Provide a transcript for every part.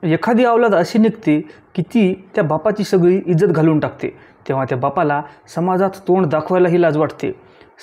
एखादी अवलाद अशी निघते की ती त्या बापाची सगळी इज्जत घालून टाकते, तेव्हा त्या बापाला समाजात तोंड दाखवायलाही लाज वाटते.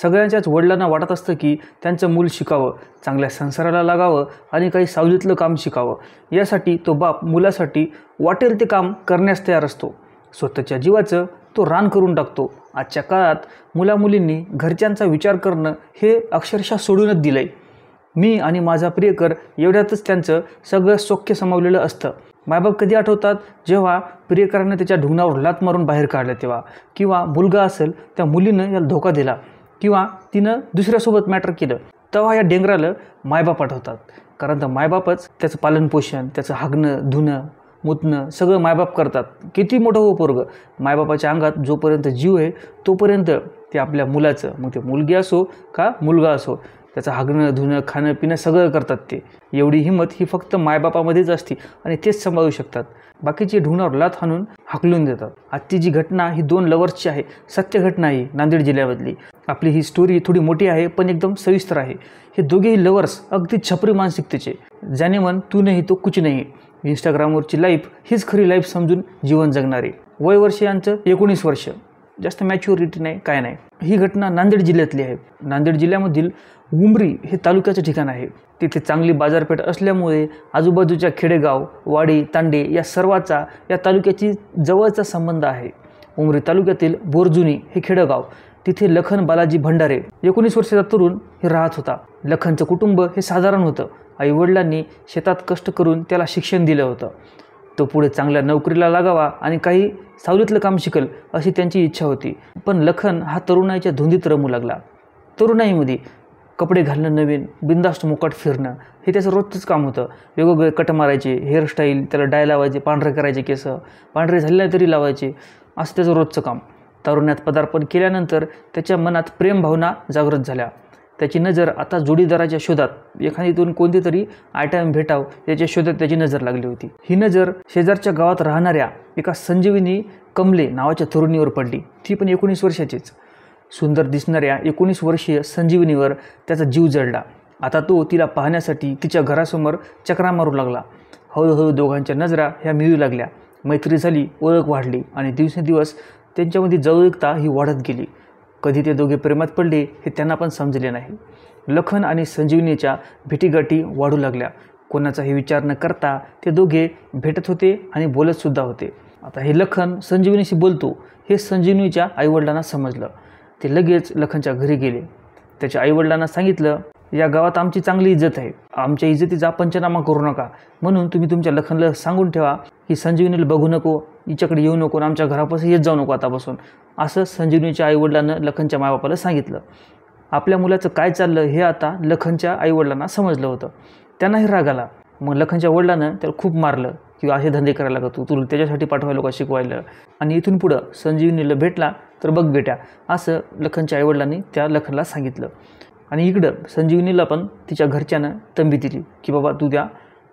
सगळ्यांच्याच वडिलांना वाटत असतं की त्यांचं मूल शिकावं, चांगल्या संसाराला लागावं आणि काही सावलीतलं काम शिकावं. यासाठी तो बाप मुलासाठी वाटेल ते काम करण्यास तयार असतो. स्वतःच्या जीवाचं तो रान करून टाकतो. आजच्या काळात मुलामुलींनी घरच्यांचा विचार करणं हे अक्षरशः सोडूनच दिलं आहे. मी आणि माझा प्रियकर एवढ्यातच त्यांचं सगळं सौख्य सामावलेलं असतं. मायबाप कधी आठवतात, जेव्हा प्रियकरानं त्याच्या ढुंगणावर लात मारून बाहेर काढलं तेव्हा, किंवा मुलगा असेल त्या मुलीनं याला धोका दिला, किंवा तिनं दुसऱ्यासोबत मॅटर केलं, तेव्हा या डेंगराला मायबाप आठवतात. कारण तर मायबापच त्याचं पालनपोषण, त्याचं हागणं धुणं मुतणं सगळं मायबाप करतात. किती मोठं हो पोरगं, मायबापाच्या अंगात जोपर्यंत जीव आहे तोपर्यंत ते आपल्या मुलाचं, मग ते मुलगी असो का मुलगा असो, त्याचं हागणं धुणं खाणं पिणं सगळं करतात. ते एवढी हिंमत ही फक्त मायबापामध्येच असते आणि तेच सांभाळू शकतात. बाकीचे ढुंगणावर लाथ हाणून हाकलून देतात. आजची जी घटना ही 2 लवर्सची आहे, सत्य घटना आहे नांदेड जिल्ह्यामधली. आपली ही स्टोरी थोडी मोठी आहे पण एकदम सविस्तर आहे. हे दोघेही लवर्स अगदी छपरी मानसिकतेचे, ज्याने मन तू नाही तो कुछ नाही. इंस्टाग्रामवरची लाईफ हीच खरी लाईफ समजून जीवन जगणारे. वय वर्ष यांचं 19 वर्ष, जास्त मॅच्युरिटी नाही काय नाही. ही घटना नांदेड जिल्ह्यातली आहे. नांदेड जिल्ह्यामधील उमरी हे तालुक्याचं ठिकाण आहे. तिथे चांगली बाजारपेठ असल्यामुळे आजूबाजूच्या खेडेगाव वाडी तांडे या सर्वाचा या तालुक्याची जवळचा संबंध आहे. उमरी तालुक्यातील बोरजुनी हे खेडेगाव, तिथे लखन बालाजी भंडारे 19 वर्षाचा तरुण हे राहत होता. लखनचं कुटुंब हे साधारण होतं. आईवडिलांनी शेतात कष्ट करून त्याला शिक्षण दिलं होतं. तो पुढे चांगल्या नोकरीला लागावा आणि काही सावलीतलं काम शिकल अशी त्यांची इच्छा होती. पण लखन हा तरुणाईच्या धुंदीत रमू लागला. तरुणाईमध्ये कपडे घालणं नवीन, बिंदास्त मुकाट फिरणं हे त्याचं रोजचंच काम होतं. वेगवेगळे कट मारायचे, हेअरस्टाईल, त्याला डाय लावायचे, पांढरे करायचे केस, पांढरे झाले तरी लावायचे, असं त्याचं रोजचं काम. तरुण्यात पदार्पण केल्यानंतर त्याच्या मनात प्रेम भावना जागृत झाल्या. त्याची नजर आता जोडीदाराच्या शोधात, एखादीतून कोणती तरी आयटम भेटाव याच्या शोधात त्याची नजर लागली होती. ही नजर शेजारच्या गावात राहणाऱ्या एका संजीवनी कमले नावाच्या तरुणीवर पडली. ती पण 19 वर्षाचीच. सुंदर दिसणाऱ्या 19 वर्षीय संजीवनीवर त्याचा जीव जडला. आता तो तिला पाहण्यासाठी तिच्या घरासमोर चक्रा मारू लागला. हळूहळू दोघांच्या नजरा ह्या मिळू लागल्या. मैत्री झाली, ओळख वाढली आणि दिवसेंदिवस त्यांच्यामध्ये जवळीकता ही वाढत गेली. कधी ते दोघे प्रेमात पडले हे त्यांना पण समजले नाही. लखन आणि संजीवनीच्या भेटीगाठी वाढू लागल्या. कोणाचाही विचार न करता ते दोघे भेटत होते आणि बोलतसुद्धा होते. आता हे लखन संजीवनीशी बोलतो हे संजीवनीच्या आईवडिलांना समजलं. ते लगेच लखनच्या घरी गेले. त्याच्या आईवडिलांना सांगितलं, या गावात आमची चांगली इज्जत आहे, आमच्या इज्जतीचा पंचनामा करू नका, म्हणून तुम्ही तुमच्या लखनला सांगून ठेवा की संजीवनीला बघू नको, हिच्याकडे येऊ नको, आमच्या घरापासून येत जाऊ नको आतापासून, असं संजीवनीच्या आईवडिलांनं लखनच्या मायबापाला सांगितलं. आपल्या मुलाचं काय चाललं हे आता लखनच्या आईवडिलांना समजलं होतं. त्यांनाही राग आला. मग लखनच्या वडिलांनं त्याला खूप मारलं की असे धंदे करायला का तुला त्याच्यासाठी पाठवायला का शिकवायला, आणि इथून पुढं संजीवनीला भेटला तर बघ बेट्या, असं लखनच्या आईवडिलांनी त्या लखनला सांगितलं. आणि इकडं संजीवनीला पण तिच्या घरच्यानं तंबी दिली की बाबा तू त्या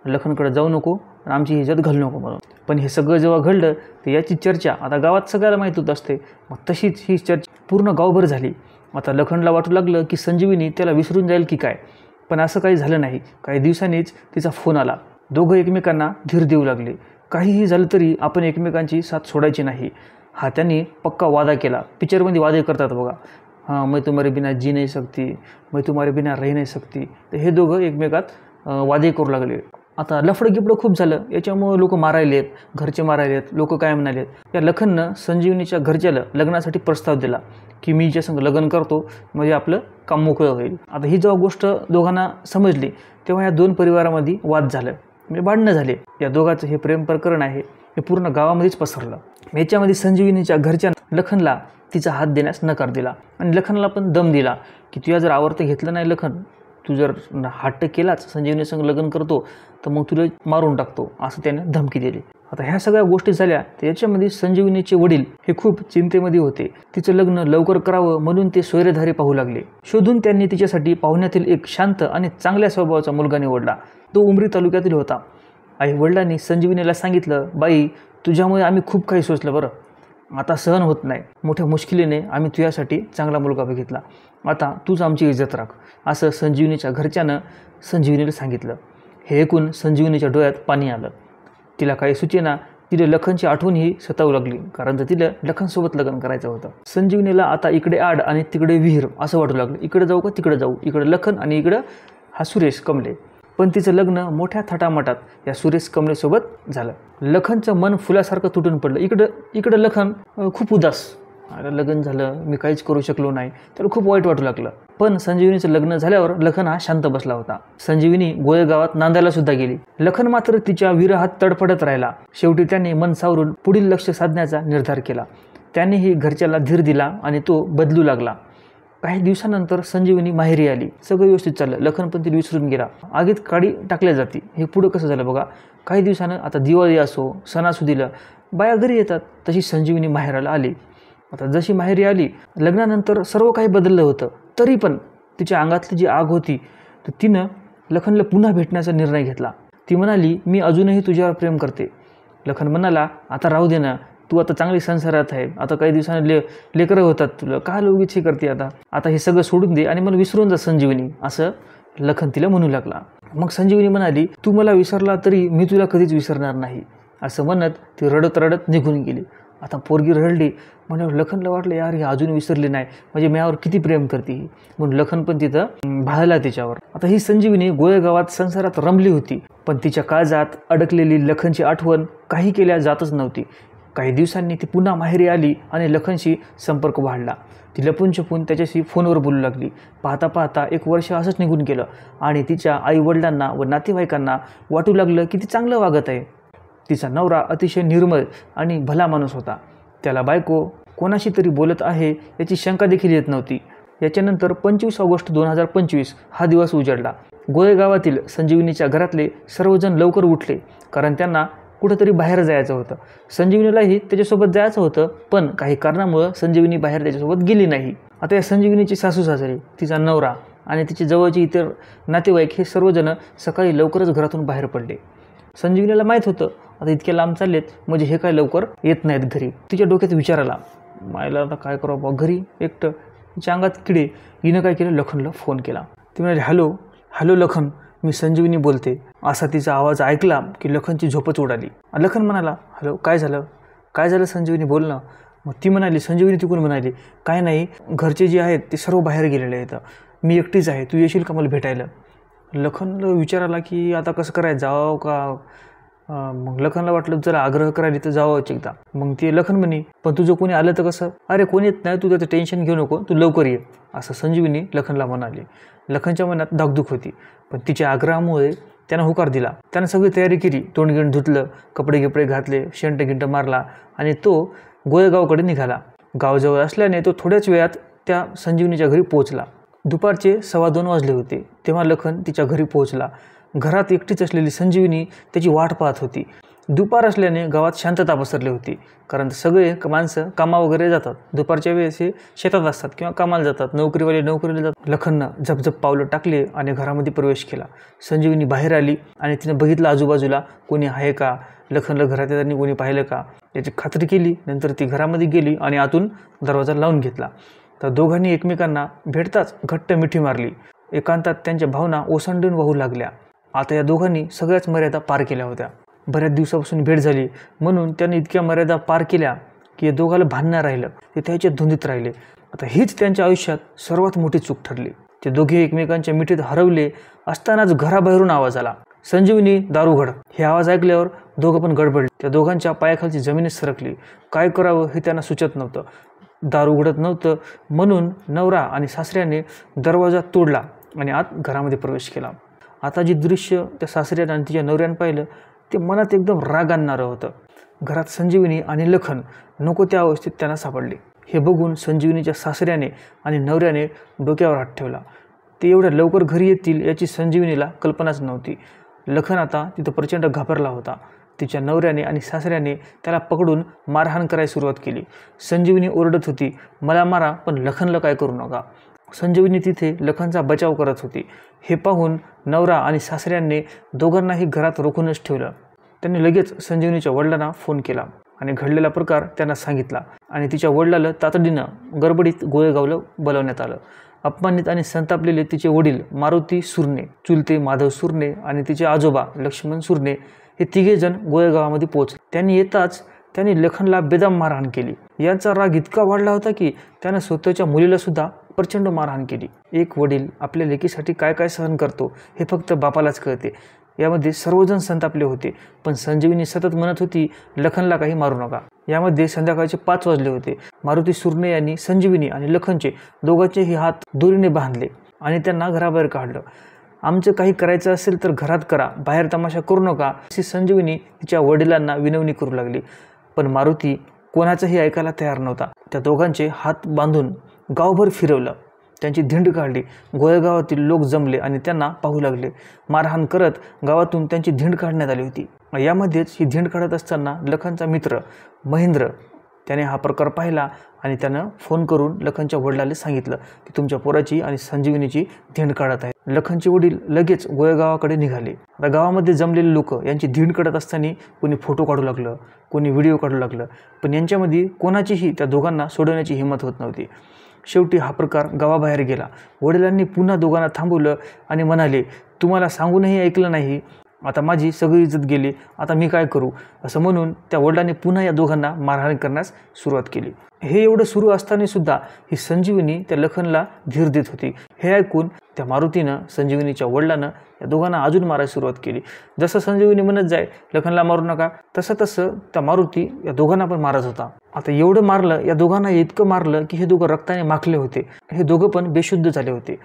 लखनकडे जाऊ नको, आमची इज्जत घालू नको म्हणून. पण हे सगळं जेव्हा घडलं तर याची चर्चा आता गावात सगळ्याला माहीत होत असते. मग तशीच ही चर्चा पूर्ण गावभर झाली. आता लखनला वाटू लागलं की संजीवनी त्याला विसरून जाईल की काय, पण असं काही झालं नाही. काही दिवसांनीच तिचा फोन आला. दोघं एकमेकांना धीर देऊ लागले. काहीही झालं तरी आपण एकमेकांची साथ सोडायची नाही, हा त्यांनी पक्का वादा केला. पिक्चरमध्ये वादे करतात बघा, हाँ मैं तुम्हारे बिना जी नहीं सकती, मैं तुम्हारे बिना रही नहीं सकती. तर हे दोघं एकमेकात वादे करू लागले. आता लफडं गिफडं खूप झालं. याच्यामुळं लोक मारायलेत, घरचे मारायलेत. लोक काय म्हणालेत, या लखननं संजीवनीच्या घरच्याला लग्नासाठी प्रस्ताव दिला की मी हिच्या संग लग्न करतो म्हणजे आपलं काम मोकळं होईल. आता ही जेव्हा गोष्ट दोघांना समजली तेव्हा या 2 परिवारामध्ये वाद झालं, म्हणजे भांडणं झाले. या दोघांचं हे प्रेम प्रकरण आहे हे पूर्ण गावामध्येच पसरलं. याच्यामध्ये संजीवनीच्या घरच्या लखनला तिचा हात देण्यास नकार दिला आणि लखनला पण दम दिला की तुझ्या जर आवर्त घेतलं नाही लखन, तू जर हट्ट केलाच संजीवनी संग लग्न करतो तर मग तुला मारून टाकतो, असं त्याने धमकी दिली. आता ह्या सगळ्या गोष्टी झाल्या तर याच्यामध्ये संजीवनीचे वडील हे खूप चिंतेमध्ये होते. तिचं लग्न लवकर करावं म्हणून ते सोयरेधारी पाहू लागले. शोधून त्यांनी तिच्यासाठी पाहुण्यातील एक शांत आणि चांगल्या स्वभावाचा मुलगा निवडला. तो उमरी तालुक्यातील होता. आई वडिलांनी संजीवनीला सांगितलं, बाई तुझ्यामुळे आम्ही खूप काही सोचलं बरं, आता सहन होत नाही, मोठ्या मुश्किलीने आम्ही तुझ्यासाठी चांगला मुलगा बघितला, आता तूच आमची इज्जत राख, असं संजीवनीच्या घरच्यानं संजीवनीला सांगितलं. हे ऐकून संजीवनीच्या डोळ्यात पाणी आलं. तिला काही सुचेना. तिला लखनची आठवणही सतावू लागली, कारण तर तिला लखनसोबत लग्न करायचं होतं. संजीवनीला आता इकडे आड आणि तिकडे विहीर असं वाटू लागलं. इकडे जाऊ का तिकडे जाऊ, इकडे लखन आणि इकडं हा सुरेश कमले. पण तिचं लग्न मोठ्या थाटामाटात या सुरेश कमलेसोबत झालं. लखनचं मन फुलासारखं तुटून पडलं. इकडं लखन खूप उदास. अरे लग्न झालं, मी काहीच करू शकलो नाही, त्याला खूप वाईट वाटू लागलं. पण संजीवनीचं लग्न झाल्यावर लखन हा शांत बसला होता. संजीवनी गोळेगावात नांदायला सुद्धा गेली. लखन मात्र तिच्या विरहात तडफडत राहिला. शेवटी त्याने मन सावरून पुढील लक्ष साधण्याचा निर्धार केला. त्यानेही घरच्याला धीर दिला आणि तो बदलू लागला. काही दिवसानंतर संजीवनी माहेरी आली. सगळं व्यवस्थित चाललं. लखन पण तिला विसरून गेला. आगीत काडी टाकल्या जाते. हे पुढं कसं झालं बघा. काही दिवसानं आता दिवाळी असो, सणासुदीला बाया घरी येतात, तशी संजीवनी माहेराला आली. आता जशी माहेरी आली, लग्नानंतर सर्व काही बदललं होतं. तरी पण तिच्या अंगातली जी आग होती, तर तिनं लखनला पुन्हा भेटण्याचा निर्णय घेतला. ती म्हणाली, मी अजूनही तुझ्यावर प्रेम करते. लखन म्हणाला, आता राहू दे ना, तू आता चांगली संसारात आहे, आता काही दिवसांनी लेकरं होतात तुला, का उगीच हे करते आता हे सगळं सोडून दे आणि मला विसरून जा संजीवनी, असं लखन तिला म्हणू लागला. मग संजीवनी म्हणाली, तू मला विसरला तरी मी तुला कधीच विसरणार नाही, असं म्हणत ती रडत रडत निघून गेली. आता पोरगी रडली म्हणल्यावर लखनला वाटलं, यार ही अजून विसरली नाही, म्हणजे म्यावर किती प्रेम करते ही, म्हणून लखन पण तिथं भाळला तिच्यावर. आता ही संजीवनी गोळेगावात संसारात रमली होती, पण तिच्या काळजात अडकलेली लखनची आठवण काही केल्या जातच नव्हती. काही दिवसांनी ती पुन्हा माहेरी आली आणि लखनशी संपर्क वाढला. ती लपून छपून त्याच्याशी फोनवर बोलू लागली. पाहता पाहता 1 वर्ष असंच निघून गेलं आणि तिच्या आईवडिलांना व नातेवाईकांना वाटू लागलं की ती चांगलं वागत आहे. तिचा नवरा अतिशय निर्मळ आणि भला माणूस होता. त्याला बायको कोणाशी तरी बोलत आहे याची शंका देखील येत नव्हती. याच्यानंतर 25 ऑगस्ट 2025 हा दिवस उजडला. गोळेगावातील संजीवनीच्या घरातले सर्वजण लवकर उठले, कारण त्यांना कुठंतरी बाहेर जायचं होतं. संजीवनीलाही त्याच्यासोबत जायचं होतं, पण काही कारणामुळं संजीवनी बाहेर त्याच्यासोबत गेली नाही. आता या संजीवनीची सासू सासरे, तिचा नवरा आणि तिचे जवळचे इतर नातेवाईक हे सर्वजण सकाळी लवकरच घरातून बाहेर पडले. संजीवनीला माहीत होतं आता इतके लांब चाललेत म्हणजे हे काय लवकर येत नाहीत घरी. तिच्या डोक्यात विचार आला, मायला आता काय करावं बा, घरी एकटं. तिच्या अंगात किडे. हिनं काय केलं, लखनला फोन केला. ती म्हणाली, हॅलो लखन, मी संजीवनी बोलते. असा तिचा आवाज ऐकला की लखनची झोपच उडाली. लखन म्हणाला, हॅलो, काय झालं संजीवनी, बोल ना. मग ती म्हणाली, संजीवनी तिकडून म्हणाली, काय नाही, घरचे जे आहेत ते सर्व बाहेर गेलेले आहेत, मी एकटीच आहे, तू येशील का मला भेटायला. लखनला विचार आला की आता कसं करायचं, जावं का. मग लखनला वाटलं जरा आग्रह करायला तर जावंच एकदा. मग ते लखन म्हणे, पण तुझं कोणी आलं तर कसं. अरे कोणी येत नाही, तू त्याचं टेन्शन घेऊ नको, तू लवकर ये, असं संजीवनी लखनला म्हणाली. लखनच्या मनात धाकधूक होती, पण तिच्या आग्रहामुळे त्यानं होकार दिला. त्यानं सगळी तयारी केली. तोंडगिंड धुतलं, कपडे घातले, शेंट मारला आणि तो गोळेगावकडे निघाला. गावजवळ असल्याने तो थोड्याच वेळात त्या संजीवनीच्या घरी पोहोचला. दुपारचे 2:15 वाजले होते तेव्हा लखन तिच्या घरी पोहोचला. घरात एकटीच असलेली संजीवनी त्याची वाट पाहत होती. दुपार असल्याने गावात शांतता पसरली होती, कारण सगळे माणसं कामा वगैरे जातात. दुपारच्या वेळेस हे शेतात असतात किंवा कामाला जातात, नोकरीवाले नोकरीला जातात. लखननं झपझप पावलं टाकले आणि घरामध्ये प्रवेश केला. संजीवनी बाहेर आली आणि तिनं बघितलं आजूबाजूला कोणी आहे का, लखनला घरात येताना कोणी पाहिलं का याची खात्री केली. नंतर ती घरामध्ये गेली आणि आतून दरवाजा लावून घेतला. तर दोघांनी एकमेकांना भेटताच घट्ट मिठी मारली. एकांतात त्यांच्या भावना ओसंडून वाहू लागल्या. आता या दोघांनी सगळ्याच मर्यादा पार केल्या होत्या. बऱ्याच दिवसापासून भेट झाली म्हणून त्यांनी इतक्या मर्यादा पार केल्या की या दोघाला भान राहिलं, ते त्याच्या धुंदीत राहिले. आता हीच त्यांच्या आयुष्यात सर्वात मोठी चूक ठरली. ते दोघे एकमेकांच्या मिठीत हरवले असतानाच घराबाहेरून आवाज आला, संजीवनी दारुघड. हे आवाज ऐकल्यावर दोघं पण गडबडले. त्या दोघांच्या पायाखालची जमीनच सरकली. काय करावं हे त्यांना सुचत नव्हतं. दार उघडत नव्हतं म्हणून नवरा आणि सासऱ्याने दरवाजा तोडला आणि आत घरामध्ये प्रवेश केला. आता जे दृश्य त्या सासऱ्यानं आणि तिच्या नवऱ्यानं पाहिलं ते मनात एकदम राग आणणारं होतं. घरात संजीवनी आणि लखन नको त्या अवस्थेत त्यांना सापडले. हे बघून संजीवनीच्या सासऱ्याने आणि नवऱ्याने डोक्यावर हात ठेवला. ते एवढ्या लवकर घरी येतील याची संजीवनीला कल्पनाच नव्हती. लखन आता तिथं प्रचंड घाबरला होता. तिच्या नवऱ्याने आणि सासऱ्याने त्याला पकडून मारहाण करायला सुरुवात केली. संजीवनी ओरडत होती, मला मारा पण लखनला काय करू नका. संजीवनी तिथे लखनचा बचाव करत होती. हे पाहून नवरा आणि सासऱ्यांनी दोघांनाही घरात रोखूनच ठेवलं. त्यांनी लगेच संजीवनीच्या वडिलांना फोन केला आणि घडलेला प्रकार त्यांना सांगितला आणि तिच्या वडिलाला तातडीनं गडबडीत गोळेगावला बोलावण्यात आलं. अपमानित आणि संतापलेले तिचे वडील मारुती सुरणे, चुलते माधव सुरणे आणि तिचे आजोबा लक्ष्मण सुरणे हे तिघेजण गोळेगावामध्ये पोहोचले. त्यांनी येताच त्यांनी लखनला बेदम मारहाण केली. यांचा राग इतका वाढला होता की त्यानं स्वतःच्या मुलीला सुद्धा प्रचंड मारहाण केली. एक वडील आपल्या लेकीसाठी काय काय सहन करतो हे फक्त बापालाच कळते. यामध्ये सर्वजण संतापले होते. पण संजीवनी सतत म्हणत होती, लखनला काही मारू नका. यामध्ये संध्याकाळचे 5 वाजले होते. मारुती सुर्ने यांनी संजीवनी आणि लखनचे दोघांचेही हात दोरीने बांधले आणि त्यांना घराबाहेर काढलं. आमचं काही करायचं असेल तर घरात करा, बाहेर तमाशा करू नका, अशी संजीवनी तिच्या वडिलांना विनवणी करू लागली. पण मारुती कोणाचंही ऐकायला तयार नव्हता. त्या दोघांचे हात बांधून गावभर फिरवलं, त्यांची धिंड काढली. गोळेगावातील लोक जमले आणि त्यांना पाहू लागले. मारहाण करत गावातून त्यांची धिंड काढण्यात आली होती. यामध्येच ही धिंड काढत असताना लखनचा मित्र महेंद्र त्याने हा प्रकार पाहिला आणि त्यानं फोन करून लखनच्या वडिलांना सांगितलं की तुमच्या पोराची आणि संजीवनीची धिंड काढत आहे. लखनचे वडील लगेच गोळेगावाकडे निघाले. आता गावामध्ये जमलेले लोक यांची धिंड काढत असताना कोणी फोटो काढू लागलं, कोणी व्हिडिओ काढू लागलं. पण यांच्यामध्ये कोणाचीही त्या दोघांना सोडवण्याची हिंमत होत नव्हती. शेवटी हा प्रकार गावाबाहेर गेला. वडिलांनी पुन्हा दोघांना थांबवलं आणि म्हणाले, तुम्हाला सांगूनही ऐकलं नाही, आता माझी सगळी इज्जत गेली, आता मी काय करू. असं म्हणून त्या वडिलांनी पुन्हा या दोघांना मारहाण करण्यास सुरुवात केली. हे एवढं सुरू असताना सुद्धा ही संजीवनी त्या लखनला धीर देत होती. हे ऐकून त्या मारुतीनं संजीवनीच्या वडिलांना या दोघांना अजून मारायला सुरुवात केली. जसं संजीवनी म्हणत जाय लखनला मारू नका, तसं त्या मारुती या दोघांना पण मारत होता. आता एवढं मारलं, या दोघांना इतकं मारलं की हे दोघं रक्ताने माखले होते. हे दोघं पण बेशुद्ध झाले होते.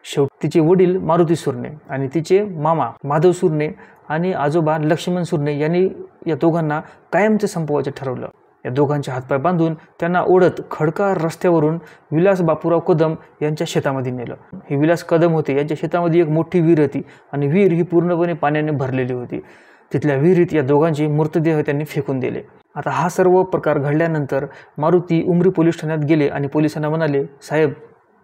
शेवटी तिचे वडील मारुती सुर्ने आणि तिचे मामा माधव सुर्ने आणि आजोबा लक्ष्मण सुर्ने यांनी या दोघांना कायमचं संपवायचं ठरवलं. या दोघांचे हातपाय बांधून त्यांना ओढत खडकार रस्त्यावरून विलास बापूराव कदम यांच्या शेतामध्ये नेलं. हे विलास कदम होते. यांच्या शेतामध्ये एक मोठी विहीर होती आणि विहीर ही पूर्णपणे पाण्याने भरलेली होती. तिथल्या विहिरीत या दोघांचे मृतदेह त्यांनी फेकून दिले. आता हा सर्व प्रकार घडल्यानंतर मारुती उमरी पोलीस ठाण्यात गेले आणि पोलिसांना म्हणाले, साहेब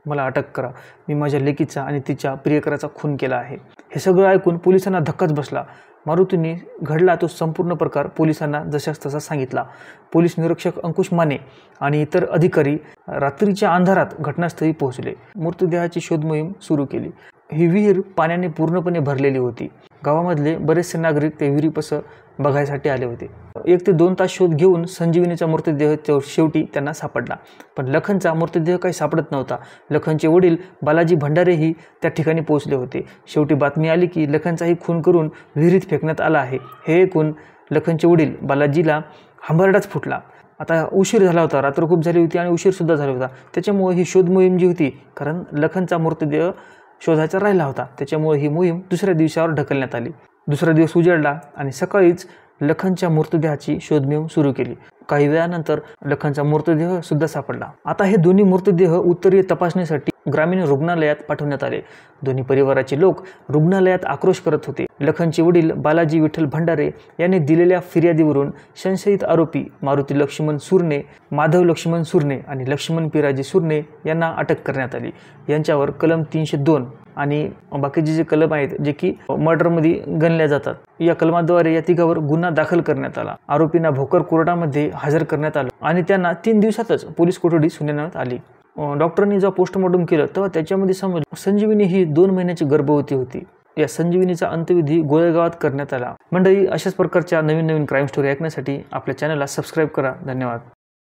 मला अटक करा, मी माझ्या लेकीचा आणि तिच्या प्रियकराचा खून केला आहे. हे सगळं ऐकून पोलिसांना धक्काच बसला. मारुतीने घडला तो संपूर्ण प्रकार पोलिसांना जशास तसा सांगितला. पोलीस निरीक्षक अंकुश माने आणि इतर अधिकारी रात्रीच्या अंधारात घटनास्थळी पोहोचले. मृतदेहाची शोध मोहीम सुरू केली. ही विहीर पाण्याने पूर्णपणे भरलेली होती. गावामधले बरेचसे नागरिक ते विहिरीपासून बघायसाठी आले होते. 1 ते 2 तास शोध घेऊन संजीवनीचा मृतदेह शेवटी त्यांना सापडला. पण लखनचा मृतदेह काही सापडत नव्हता. लखनचे वडील बालाजी भंडारेही त्या ठिकाणी पोहोचले होते. शेवटी बातमी आली की लखनचाही खून करून विहिरीत फेकण्यात आला आहे. हे ऐकून लखनचे वडील बालाजीला हंबरडाच फुटला. आता उशीर झाला होता, रात्र खूप झाली होती आणि उशीरसुद्धा झाला होता. त्याच्यामुळे ही शोध मोहीम जी होती, कारण लखनचा मृतदेह शोधायचा राहिला होता, त्याच्यामुळे ही मोहीम दुसऱ्या दिवसावर ढकलण्यात आली. दुसरा दिवस उजाडला आणि सकाळीच लखनच्या मृतदेहाची शोध मोहीम सुरू केली. काही वेळानंतर लखनचा मृतदेह सुद्धा सापडला. आता हे दोन्ही मृतदेह उत्तरीय तपासणीसाठी ग्रामीण रुग्णालयात पाठवण्यात आले. दोन्ही परिवाराचे लोक रुग्णालयात आक्रोश करत होते. लखनचे वडील बालाजी विठ्ठल भंडारे यांनी दिलेल्या फिर्यादीवरून संशयित आरोपी मारुती लक्ष्मण सुर्ने, माधव लक्ष्मण सुर्ने आणि लक्ष्मण पिराजी सुर्ने यांना अटक करण्यात आली. यांच्यावर कलम 302 आणि बाकीचे जे कलम आहेत जे की मर्डरमध्ये गणल्या जातात, या कलमाद्वारे या तिघावर गुन्हा दाखल करण्यात आला. आरोपींना भोकर कोर्टामध्ये हजर करण्यात आलं आणि त्यांना 3 दिवसातच पोलीस कोठडी सुनावण्यात आली. डॉक्टरांनी जेव्हा पोस्टमॉर्टम केलं तेव्हा त्याच्यामध्ये समजलं संजीवनी ही 2 महिन्याची गर्भवती होती. या संजीवनीचा अंत्यविधी गोळेगावात करण्यात आला. मंडळी, अशाच प्रकारच्या नवीन क्राईम स्टोरी ऐकण्यासाठी आपल्या चॅनलला सबस्क्राईब करा. धन्यवाद.